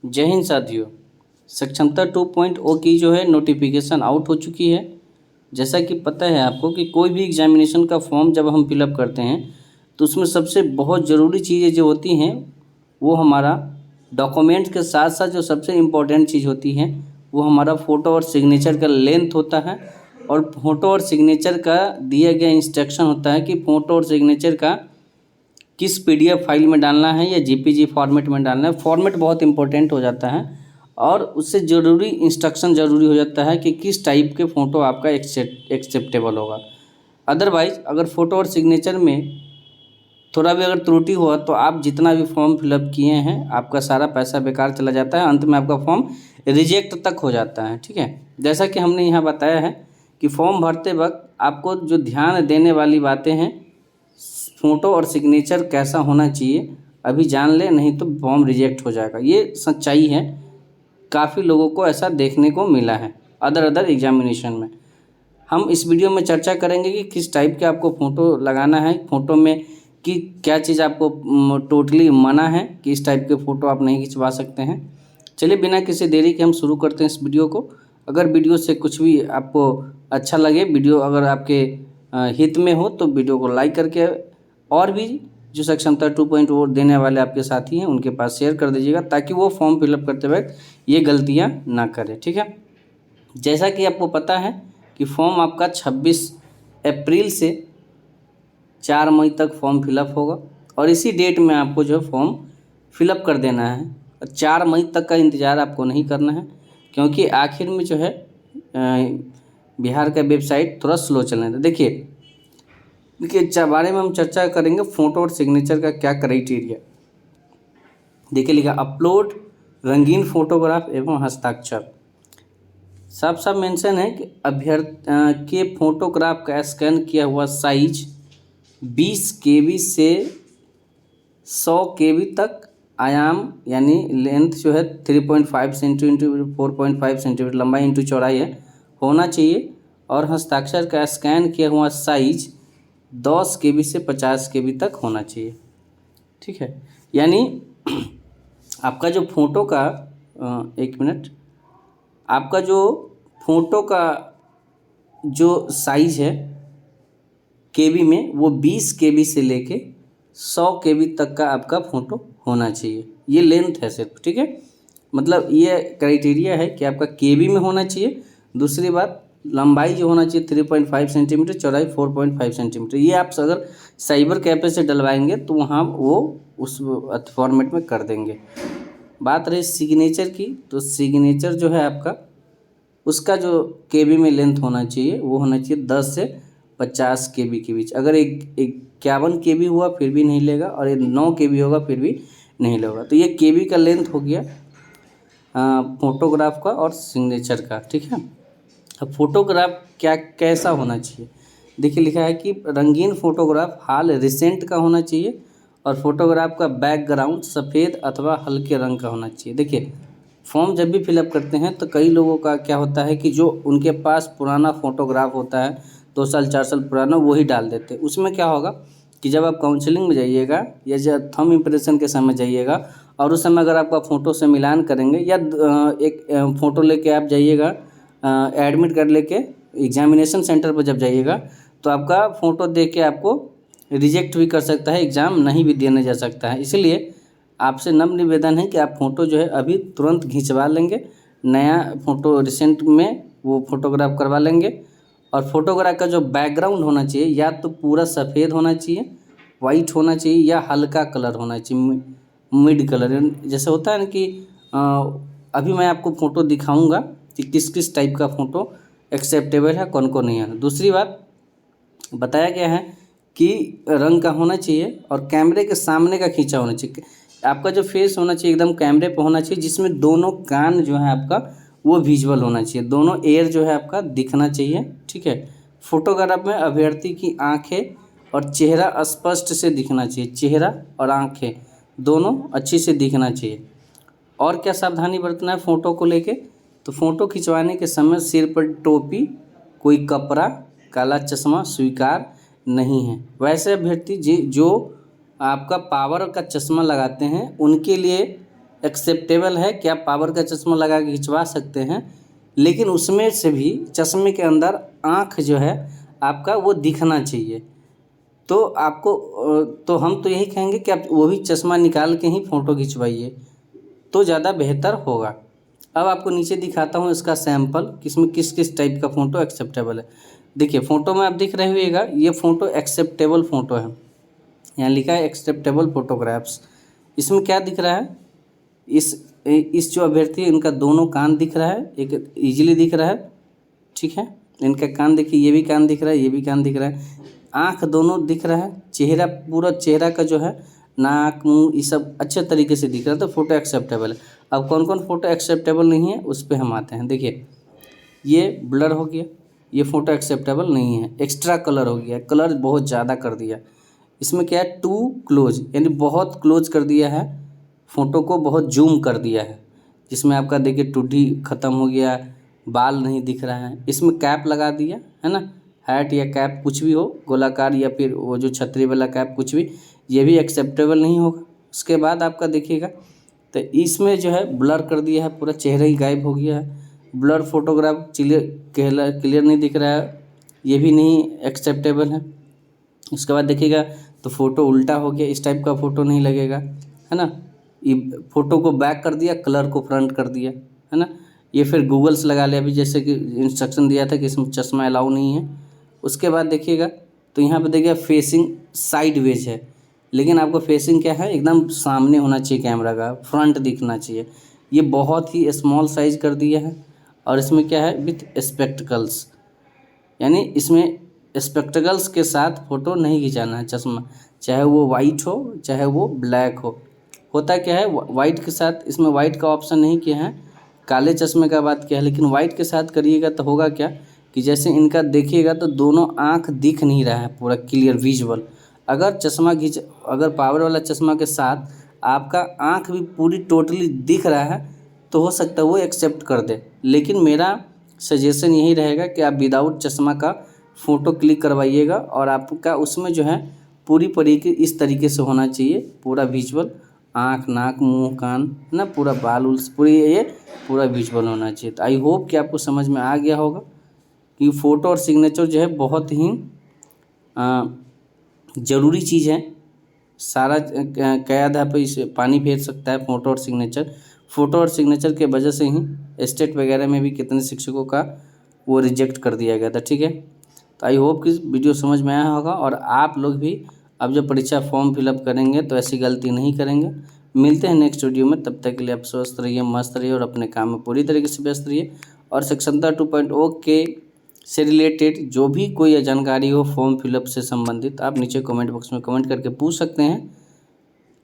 जय हिंद साथियों। साक्षरता 2.0 की जो है नोटिफिकेशन आउट हो चुकी है। जैसा कि पता है आपको कि कोई भी एग्जामिनेशन का फॉर्म जब हम फिलअप करते हैं तो उसमें सबसे बहुत ज़रूरी चीज़ें जो होती हैं वो हमारा डॉक्यूमेंट्स के साथ साथ जो सबसे इम्पोर्टेंट चीज़ होती है वो हमारा फ़ोटो और सिग्नेचर का लेंथ होता है। और फ़ोटो और सिग्नेचर का दिया गया इंस्ट्रक्शन होता है कि फ़ोटो और सिग्नेचर का किस पीडीएफ फाइल में डालना है या जेपीजी फॉर्मेट में डालना है। फॉर्मेट बहुत इंपॉर्टेंट हो जाता है और उससे ज़रूरी इंस्ट्रक्शन ज़रूरी हो जाता है कि किस टाइप के फ़ोटो आपका एक्सेप्टेबल होगा। अदरवाइज़ अगर फ़ोटो और सिग्नेचर में थोड़ा भी अगर त्रुटि हुआ तो आप जितना भी फॉर्म फिलअप किए हैं आपका सारा पैसा बेकार चला जाता है, अंत में आपका फॉर्म रिजेक्ट तक हो जाता है। ठीक है, जैसा कि हमने यहाँ बताया है कि फॉर्म भरते वक्त आपको जो ध्यान देने वाली बातें हैं, फ़ोटो और सिग्नेचर कैसा होना चाहिए अभी जान ले, नहीं तो फॉर्म रिजेक्ट हो जाएगा। ये सच्चाई है, काफ़ी लोगों को ऐसा देखने को मिला है अदर एग्जामिनेशन में। हम इस वीडियो में चर्चा करेंगे कि किस टाइप के आपको फ़ोटो लगाना है, फ़ोटो में कि क्या चीज़ आपको टोटली मना है कि इस टाइप के फ़ोटो आप नहीं खिंचवा सकते हैं। चलिए बिना किसी देरी के हम शुरू करते हैं इस वीडियो को। अगर वीडियो से कुछ भी आपको अच्छा लगे, वीडियो अगर आपके हित में हो तो वीडियो को लाइक करके और भी जो साक्षरता 2.0 देने वाले आपके साथी हैं उनके पास शेयर कर दीजिएगा ताकि वो फॉर्म फिलअप करते वक्त ये गलतियाँ ना करें। ठीक है, जैसा कि आपको पता है कि फॉर्म आपका 26 अप्रैल से 4 मई तक फॉर्म फिलअप होगा और इसी डेट में आपको जो है फॉर्म फिलअप कर देना है। और 4 मई तक का इंतज़ार आपको नहीं करना है क्योंकि आखिर में जो है बिहार का वेबसाइट थोड़ा स्लो चलने था। देखिए बारे में हम चर्चा करेंगे फ़ोटो और सिग्नेचर का क्या क्राइटेरिया। देखिए लिखा अपलोड रंगीन फोटोग्राफ एवं हस्ताक्षर। साफ साफ मेंशन है कि अभ्यर्थी के फोटोग्राफ का स्कैन किया हुआ साइज 20 KB से 100 KB तक, आयाम यानी लेंथ जो है 3.5 सेंटीमीटर 4.5 सेंटीमीटर लंबाई इंटू चौड़ाई है होना चाहिए। और हस्ताक्षर का स्कैन किया हुआ साइज 10 KB से 50 KB तक होना चाहिए। ठीक है, यानी आपका जो फ़ोटो का एक मिनट, आपका जो फ़ोटो का जो साइज़ है केबी में वो 20 KB से लेके 100 KB तक का आपका फ़ोटो होना चाहिए। ये लेंथ है सिर्फ। ठीक है, मतलब ये क्राइटेरिया है कि आपका केबी में होना चाहिए। दूसरी बात लंबाई जो होना चाहिए 3.5 सेंटीमीटर, चौड़ाई 4.5 सेंटीमीटर। ये आप अगर साइबर कैफ़े से डलवाएंगे तो वहाँ वो उस फॉर्मेट में कर देंगे। बात रही सिग्नेचर की, तो सिग्नेचर जो है आपका उसका जो केबी में लेंथ होना चाहिए वो होना चाहिए 10 से 50 KB के बीच। अगर 51 KB हुआ फिर भी नहीं लेगा और 9 KB होगा फिर भी नहीं लेगा। तो ये केबी का लेंथ हो गया फोटोग्राफ का और सिग्नेचर का। ठीक है, अब फोटोग्राफ क्या कैसा होना चाहिए। देखिए लिखा है कि रंगीन फोटोग्राफ हाल रिसेंट का होना चाहिए और फोटोग्राफ का बैकग्राउंड सफ़ेद अथवा हल्के रंग का होना चाहिए। देखिए फॉर्म जब भी फिलअप करते हैं तो कई लोगों का क्या होता है कि जो उनके पास पुराना फ़ोटोग्राफ होता है 2 साल 4 साल पुराना वही डाल देते हैं। उसमें क्या होगा कि जब आप काउंसलिंग में जाइएगा या जब थंब इम्प्रेशन के समय जाइएगा और उस समय अगर आपका फ़ोटो से मिलान करेंगे या एक फ़ोटो लेके आप जाइएगा एडमिट कर लेके एग्जामिनेशन सेंटर पर जब जाइएगा तो आपका फ़ोटो देख के आपको रिजेक्ट भी कर सकता है, एग्ज़ाम नहीं भी देने जा सकता है। इसलिए आपसे नम्र निवेदन है कि आप फ़ोटो जो है अभी तुरंत खिंचवा लेंगे, नया फ़ोटो रिसेंट में वो फ़ोटोग्राफ करवा लेंगे। और फोटोग्राफ का जो बैकग्राउंड होना चाहिए या तो पूरा सफ़ेद होना चाहिए, वाइट होना चाहिए या हल्का कलर होना चाहिए, मिड कलर। जैसे होता है ना कि अभी मैं आपको फ़ोटो दिखाऊंगा कि किस किस टाइप का फ़ोटो एक्सेप्टेबल है, कौन कौन नहीं है। दूसरी बात बताया गया है कि रंग का होना चाहिए और कैमरे के सामने का खींचा होना चाहिए। आपका जो फेस होना चाहिए एकदम कैमरे पर होना चाहिए, जिसमें दोनों कान जो है आपका वो विजुअल होना चाहिए, दोनों एयर जो है आपका दिखना चाहिए। ठीक है, फोटोग्राफ में अभ्यर्थी की आंखें और चेहरा स्पष्ट से दिखना चाहिए, चेहरा और आंखें दोनों अच्छी से दिखना चाहिए। और क्या सावधानी बरतना है फ़ोटो को लेके, तो फ़ोटो खिंचवाने के समय सिर पर टोपी, कोई कपड़ा, काला चश्मा स्वीकार नहीं है। वैसे अभ्यर्थी जो आपका पावर का चश्मा लगाते हैं उनके लिए एक्सेप्टेबल है कि आप पावर का चश्मा लगा के खिंचवा सकते हैं, लेकिन उसमें से भी चश्मे के अंदर आँख जो है आपका वो दिखना चाहिए। तो आपको तो हम तो यही कहेंगे कि आप वो भी चश्मा निकाल के ही फ़ोटो खिंचवाइए तो ज़्यादा बेहतर होगा। अब आपको नीचे दिखाता हूँ इसका सैंपल कि इसमें किस किस टाइप का फ़ोटो एक्सेप्टेबल है। देखिए फ़ोटो में आप दिख रहे होइएगा, ये फ़ोटो एक्सेप्टेबल फ़ोटो है, यहाँ लिखा है एक्सेप्टेबल फ़ोटोग्राफ्स। इसमें क्या दिख रहा है, इस जो अभ्यर्थी है इनका दोनों कान दिख रहा है, एक ईजिली दिख रहा है, ठीक है। इनका कान देखिए, ये भी कान दिख रहा है, ये भी कान दिख रहा है, आँख दोनों दिख रहा है, चेहरा पूरा चेहरा का जो है नाक मुंह ये सब अच्छे तरीके से दिख रहा है, तो फ़ोटो एक्सेप्टेबल है। अब कौन कौन फ़ोटो एक्सेप्टेबल नहीं है उस पर हम आते हैं। देखिए ये ब्लर हो गया, ये फ़ोटो एक्सेप्टेबल नहीं है। एक्स्ट्रा कलर हो गया, कलर बहुत ज़्यादा कर दिया। इसमें क्या है, टू क्लोज यानी बहुत क्लोज कर दिया है, फ़ोटो को बहुत जूम कर दिया है, जिसमें आपका देखिए टुड्डी ख़त्म हो गया, बाल नहीं दिख रहा है। इसमें कैप लगा दिया है ना, हैट या कैप कुछ भी हो, गोलाकार या फिर वो जो छतरी वाला कैप कुछ भी, ये भी एक्सेप्टेबल नहीं होगा। उसके बाद आपका देखिएगा तो इसमें जो है ब्लर कर दिया है, पूरा चेहरा ही गायब हो गया है, ब्लर फोटोग्राफ क्लियर नहीं दिख रहा है, ये भी नहीं एक्सेप्टेबल है। उसके बाद देखिएगा तो फ़ोटो उल्टा हो गया, इस टाइप का फ़ोटो नहीं लगेगा, है ना। ये फ़ोटो को बैक कर दिया, कलर को फ्रंट कर दिया, है ना। ये फिर गूगल्स लगा लिया, अभी जैसे कि इंस्ट्रक्शन दिया था कि इसमें चश्मा अलाउ नहीं है। उसके बाद देखिएगा तो यहाँ पे देखिए फेसिंग साइडवेज है, लेकिन आपको फेसिंग क्या है, एकदम सामने होना चाहिए, कैमरा का फ्रंट दिखना चाहिए। ये बहुत ही स्मॉल साइज कर दिया है। और इसमें क्या है, विथ स्पेक्टिकल्स, यानी इसमें स्पेक्टिकल्स के साथ फ़ोटो नहीं खिंचाना है चश्मा, चाहे वो वाइट हो चाहे वो ब्लैक हो। होता क्या है, वाइट के साथ इसमें वाइट का ऑप्शन नहीं किया है, काले चश्मे का बात किया है, लेकिन वाइट के साथ करिएगा तो होगा क्या कि जैसे इनका देखिएगा तो दोनों आँख दिख नहीं रहा है पूरा क्लियर विजुअल। अगर पावर वाला चश्मा के साथ आपका आँख भी पूरी टोटली दिख रहा है तो हो सकता है वो एक्सेप्ट कर दे, लेकिन मेरा सजेशन यही रहेगा कि आप विदाउट चश्मा का फ़ोटो क्लिक करवाइएगा, और आपका उसमें जो है पूरी इस तरीके से होना चाहिए, पूरा विजुअल, आँख नाक मुंह कान, है ना, पूरा बाल उल पूरा विजुअल होना चाहिए। तो आई होप कि आपको समझ में आ गया होगा कि फ़ोटो और सिग्नेचर जो है बहुत ही ज़रूरी चीज़ है। सारा क़यादा पे इसे पानी फेर सकता है फ़ोटो और सिग्नेचर के वजह से ही स्टेट वगैरह में भी कितने शिक्षकों का वो रिजेक्ट कर दिया गया था, ठीक है। तो आई होप कि वीडियो समझ में आया होगा, और आप लोग भी अब जब परीक्षा फॉर्म फिलअप करेंगे तो ऐसी गलती नहीं करेंगे। मिलते हैं नेक्स्ट वीडियो में, तब तक के लिए आप स्वस्थ रहिए, मस्त रहिए और अपने काम में पूरी तरीके से व्यस्त रहिए। और सक्षमता 2.0 के से रिलेटेड जो भी कोई जानकारी हो फॉर्म फिलअप से संबंधित, आप नीचे कमेंट बॉक्स में कमेंट करके पूछ सकते हैं।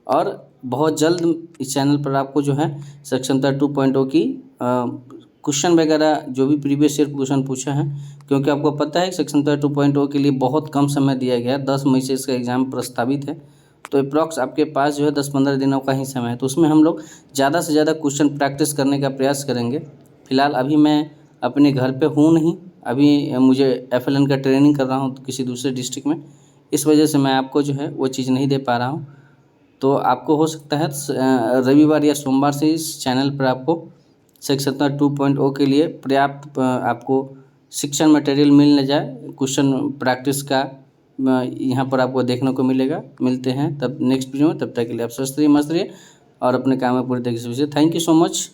और बहुत जल्द इस चैनल पर आपको जो है सक्षमता 2.0 की क्वेश्चन वगैरह जो भी प्रीवियस ईयर क्वेश्चन पूछा है, क्योंकि आपको पता है सक्षमता 2.0 के लिए बहुत कम समय दिया गया है, 10 मई से इसका एग्ज़ाम प्रस्तावित है। तो अप्रॉक्स आपके पास जो है 10-15 दिनों का ही समय है, तो उसमें हम लोग ज़्यादा से ज़्यादा क्वेश्चन प्रैक्टिस करने का प्रयास करेंगे। फिलहाल अभी मैं अपने घर पे हूँ नहीं, अभी मुझे FLN का ट्रेनिंग कर रहा हूँ किसी दूसरे डिस्ट्रिक्ट में, इस वजह से मैं आपको जो है वो चीज़ नहीं दे पा रहा हूँ। तो आपको हो सकता है रविवार या सोमवार से इस चैनल पर आपको सक्षमता 2.0 के लिए पर्याप्त आपको शिक्षण मटेरियल मिल न जाए, क्वेश्चन प्रैक्टिस का यहाँ पर आपको देखने को मिलेगा। मिलते हैं तब नेक्स्ट वीडियो में, तब तक के लिए आप स्वस्थ रहिए, मस्त रहिए और अपने काम में पूरी तरीके से। Thank you so much.